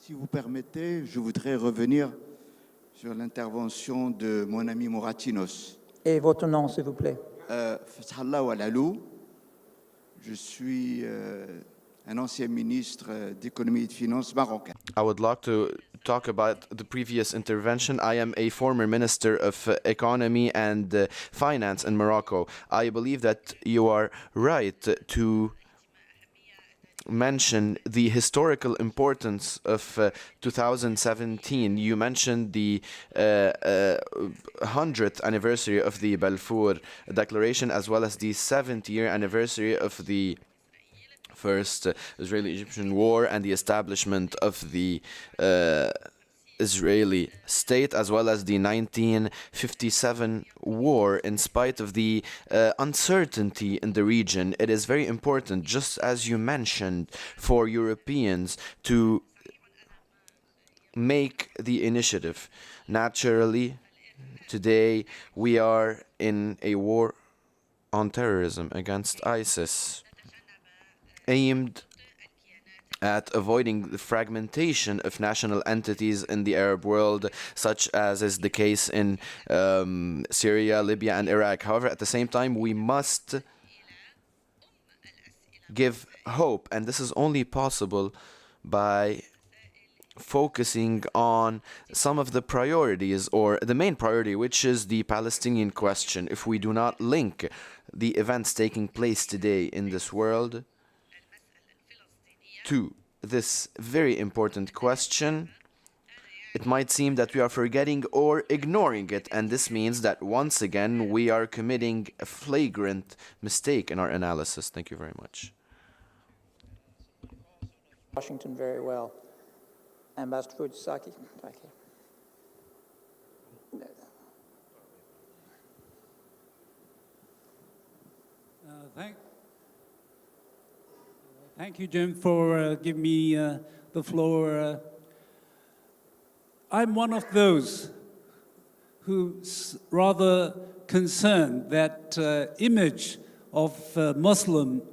Si vous permettez, je voudrais revenir sur l'intervention de mon ami Moratinos. Et votre nom, s'il vous plaît. Fathallah Walalou, je suis un ancien ministre d'économie et de finances marocain. I would like to talk about the previous intervention. I am a former minister of economy and finance in Morocco. I believe that you are right to mention the historical importance of 2017. You mentioned the 100th anniversary of the Balfour Declaration, as well as the 70th anniversary of the First Israeli-Egyptian War and the establishment of the Israeli state, as well as the 1957 war. In spite of the uncertainty in the region, it is very important, just as you mentioned, for Europeans to make the initiative. Naturally, today we are in a war on terrorism against ISIS, aimed at avoiding the fragmentation of national entities in the Arab world, such as is the case in Syria, Libya, and Iraq. However, at the same time, we must give hope, and this is only possible by focusing on some of the priorities, or the main priority, which is the Palestinian question. If we do not link the events taking place today in this world to this very important question, it might seem that we are forgetting or ignoring it, and this means that once again we are committing a flagrant mistake in our analysis. Thank you very much. Washington very well. Ambassador Fujisaki, back here. Thank you, Jim, for giving me the floor. I'm one of those who's rather concerned that image of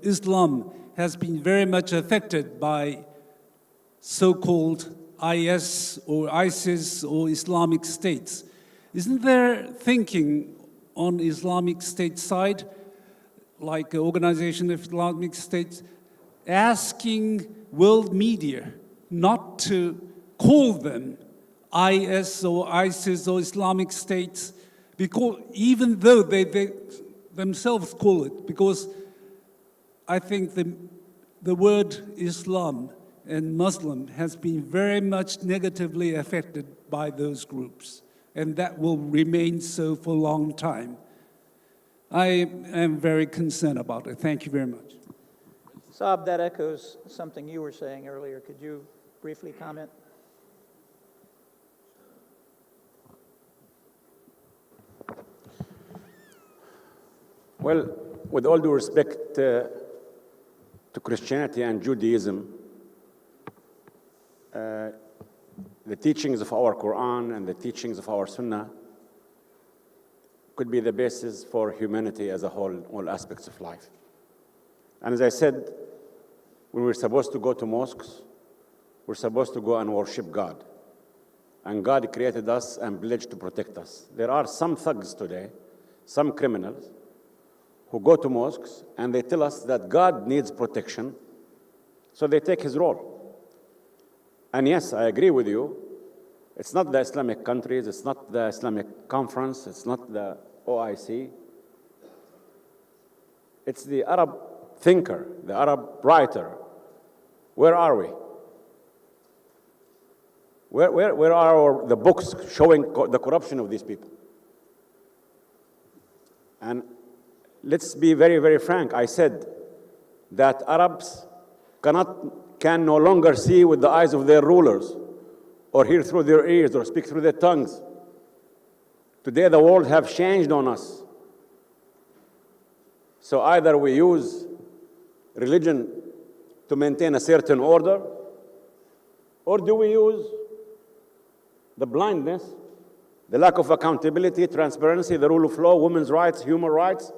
Islam has been very much affected by so-called IS or ISIS or Islamic states. Isn't there thinking on Islamic State side, like the Organization of Islamic States, asking world media not to call them IS or ISIS or Islamic States, because even though they themselves call it, because I think the word Islam and Muslim has been very much negatively affected by those groups, and that will remain so for a long time. I am very concerned about it. Thank you very much. Saeb, that echoes something you were saying earlier. Could you briefly comment? Well, with all due respect to Christianity and Judaism, the teachings of our Quran and the teachings of our Sunnah could be the basis for humanity as a whole, all aspects of life. And as I said, when we're supposed to go to mosques, we're supposed to go and worship God. And God created us and pledged to protect us. There are some thugs today, some criminals, who go to mosques and they tell us that God needs protection, so they take his role. And yes, I agree with you. It's not the Islamic countries, it's not the Islamic Conference, it's not the OIC. It's the Arab thinker, the Arab writer. Where are we? Where are the books showing the corruption of these people? And let's be very, very frank. I said that Arabs can no longer see with the eyes of their rulers, or hear through their ears, or speak through their tongues. Today the world have changed on us. So either we use religion to maintain a certain order, or do we use the blindness, the lack of accountability, transparency, the rule of law, women's rights, human rights,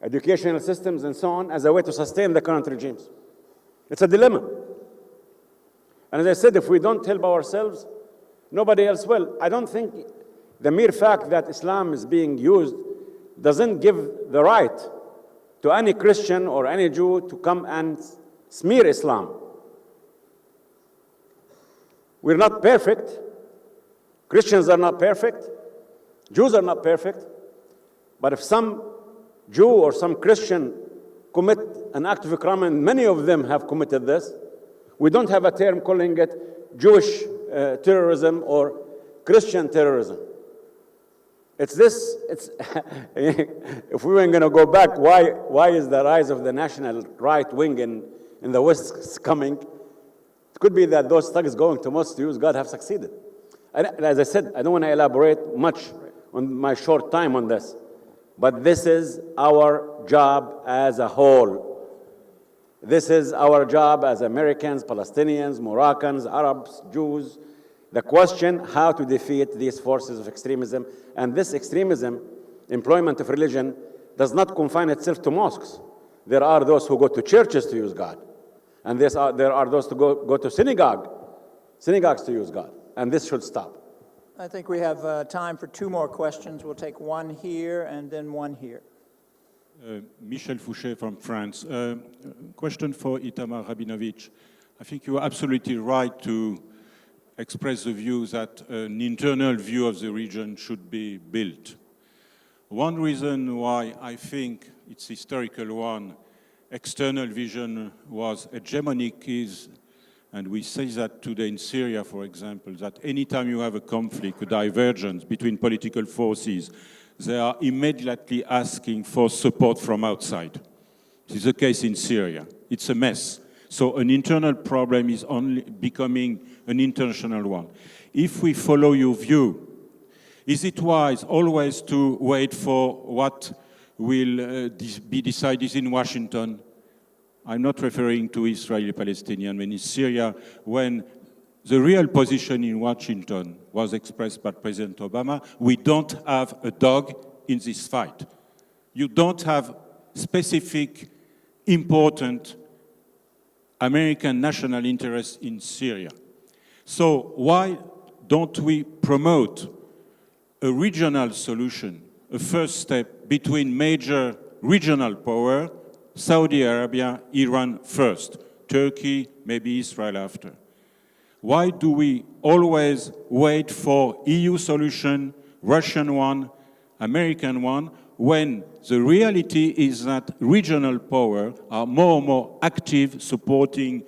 educational systems, and so on, as a way to sustain the current regimes? It's a dilemma. And as I said, if we don't help ourselves, nobody else will. I don't think the mere fact that Islam is being used doesn't give the right to any Christian or any Jew to come and smear Islam. We're not perfect. Christians are not perfect. Jews are not perfect. But if some Jew or some Christian commit an act of a crime, and many of them have committed this, we don't have a term calling it Jewish terrorism or Christian terrorism. It's this, if we were going to go back, why is the rise of the national right wing in the West coming? It could be that those thugs going to mosques to use God have succeeded. And as I said, I don't want to elaborate much on my short time on this, but this is our job as a whole. This is our job as Americans, Palestinians, Moroccans, Arabs, Jews. The question, how to defeat these forces of extremism. And this extremism, employment of religion, does not confine itself to mosques. There are those who go to churches to use God. And there are those who go to synagogues to use God. And this should stop. I think we have time for two more questions. We'll take one here and then one here. Michel Fouché from France. Question for Itamar Rabinovich. I think you are absolutely right to express the view that an internal view of the region should be built. One reason why I think it's historical one, external vision was hegemonic is, and we say that today in Syria, for example, that anytime you have a conflict, a divergence between political forces, they are immediately asking for support from outside. This is the case in Syria. It's a mess. So an internal problem is only becoming an international one. If we follow your view, is it wise always to wait for what will be decided in Washington? I'm not referring to Israeli-Palestinian, but in Syria, when the real position in Washington was expressed by President Obama, we don't have a dog in this fight. You don't have specific, important American national interests in Syria. So why don't we promote a regional solution, a first step between major regional power, Saudi Arabia, Iran first, Turkey, maybe Israel after? Why do we always wait for EU solution, Russian one, American one, when the reality is that regional power are more and more active supporting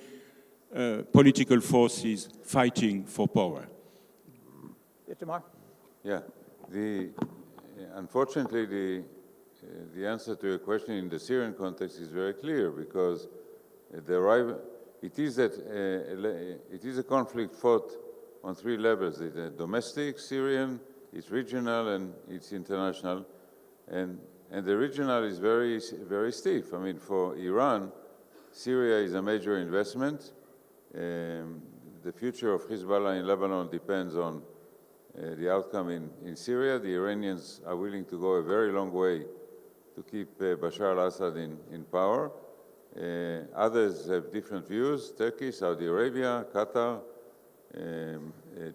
political forces fighting for power? Itamar? Yeah. Unfortunately, the answer to your question in the Syrian context is very clear, because it is a conflict fought on three levels: it's domestic, Syrian, it's regional, and it's international. And the regional is very, very stiff. I mean, for Iran, Syria is a major investment. The future of Hezbollah in Lebanon depends on the outcome in Syria. The Iranians are willing to go a very long way to keep Bashar al-Assad in power. Others have different views: Turkey, Saudi Arabia, Qatar,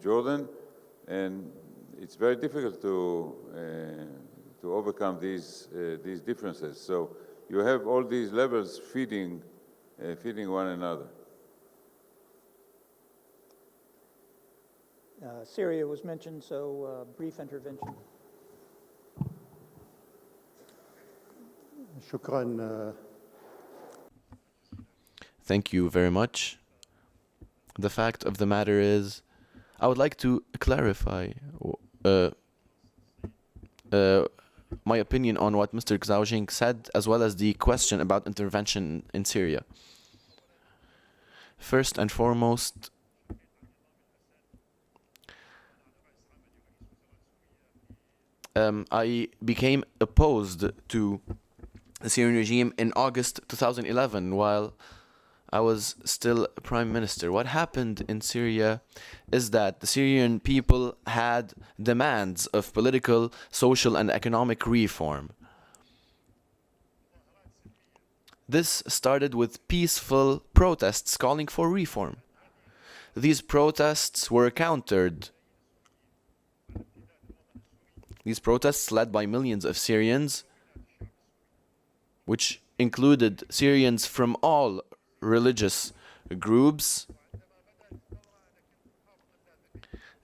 Jordan. And it's very difficult to overcome these differences. So you have all these levels feeding one another. Syria was mentioned, so brief intervention. شكرا. Thank you very much. The fact of the matter is, I would like to clarify my opinion on what Mr. Xiaosheng said, as well as the question about intervention in Syria. First and foremost, I became opposed to the Syrian regime in August 2011 while I was still Prime Minister. What happened in Syria is that the Syrian people had demands of political, social, and economic reform. This started with peaceful protests calling for reform. these protests were countered. These protests led by millions of Syrians, which included Syrians from all religious groups.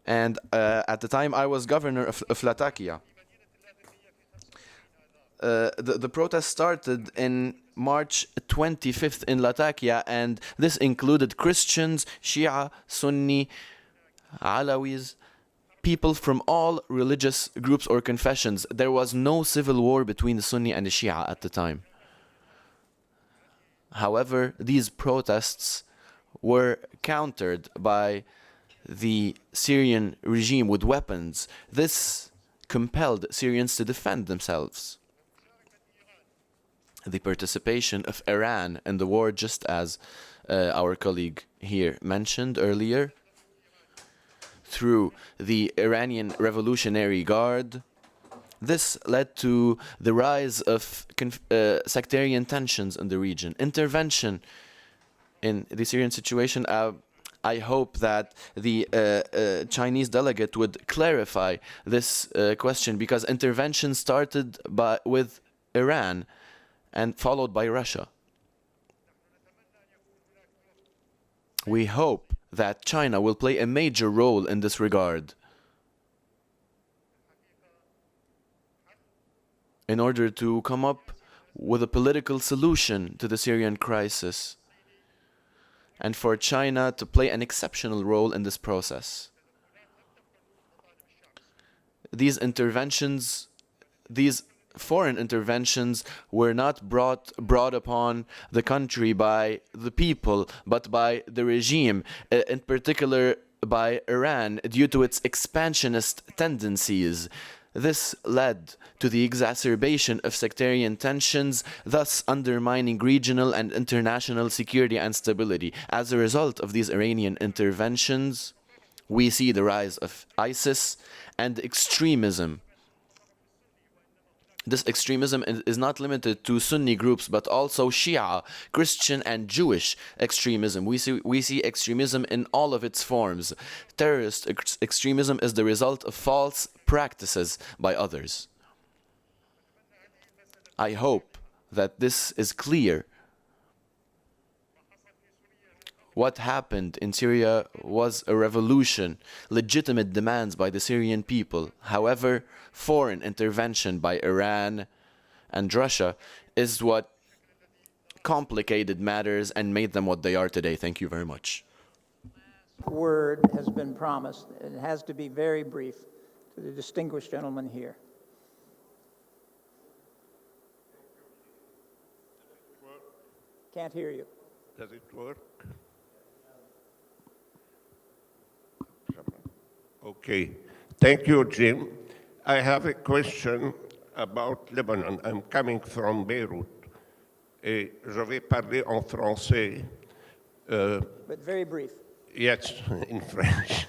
And at the time, I was governor of Latakia. The protest started in March 25th in Latakia, and this included Christians, Shia, Sunni, Alawis, people from all religious groups or confessions. There was no civil war between the Sunni and the Shia at the time. However, these protests were countered by the Syrian regime with weapons. This compelled Syrians to defend themselves. The participation of Iran in the war, just as our colleague here mentioned earlier, through the Iranian Revolutionary Guard, this led to the rise of sectarian tensions in the region. Intervention in the Syrian situation, I hope that the Chinese delegate would clarify this question, because intervention started with Iran and followed by Russia. We hope that China will play a major role in this regard in order to come up with a political solution to the Syrian crisis, and for China to play an exceptional role in this process. These interventions, these foreign interventions, were not brought upon the country by the people, but by the regime, in particular by Iran, due to its expansionist tendencies. This led to the exacerbation of sectarian tensions, thus undermining regional and international security and stability. As a result of these Iranian interventions, we see the rise of ISIS and extremism. This extremism is not limited to Sunni groups, but also Shia, Christian, and Jewish extremism. We see extremism in all of its forms. Terrorist extremism is the result of false practices by others. I hope that this is clear. What happened in Syria was a revolution, legitimate demands by the Syrian people. However, foreign intervention by Iran and Russia is what complicated matters and made them what they are today. Thank you very much. Word has been promised. It has to be very brief to the distinguished gentleman here. Can't hear you. Does it work? Okay. Thank you, Jim. I have a question about Lebanon. I'm coming from Beirut. Et je vais parler en français. But very brief. Yes, in French.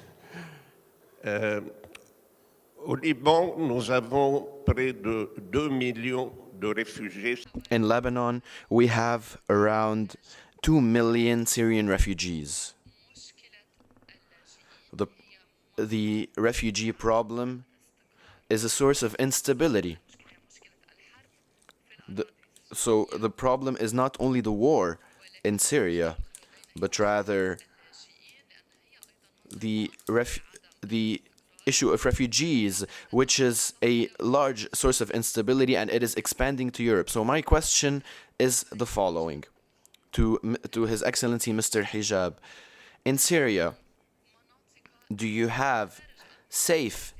Au Liban, nous avons près de 2 millions de réfugiés. In Lebanon, we have around 2 million Syrian refugees. The refugee problem is a source of instability. So the problem is not only the war in Syria, but rather the issue of refugees, which is a large source of instability, and it is expanding to Europe. So my question is the following to His Excellency Mr. Hijab. In Syria, do you have safe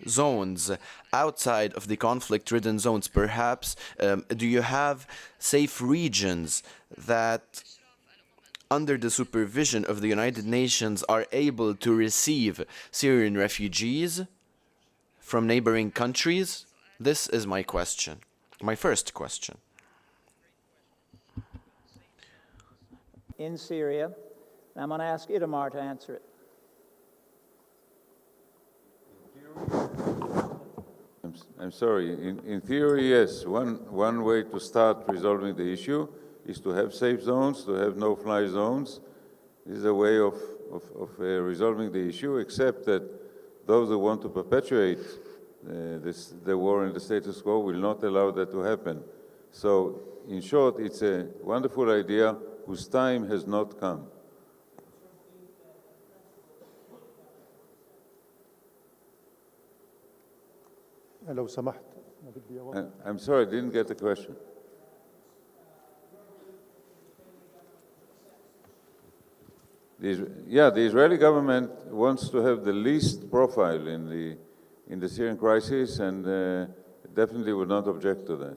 zones outside of the conflict-ridden zones, perhaps? Do you have safe regions that, under the supervision of the United Nations, are able to receive Syrian refugees from neighboring countries? This is my question, my first question. In Syria, I'm going to ask Itamar to answer it. I'm sorry. In theory, yes. One way to start resolving the issue is to have safe zones, to have no-fly zones. This is a way of resolving the issue, except that those who want to perpetuate the war and the status quo will not allow that to happen. So, in short, it's a wonderful idea whose time has not come. لو سمحت. I'm sorry, I didn't get the question. The Israeli government wants to have the least profile in the Syrian crisis, and definitely would not object to that.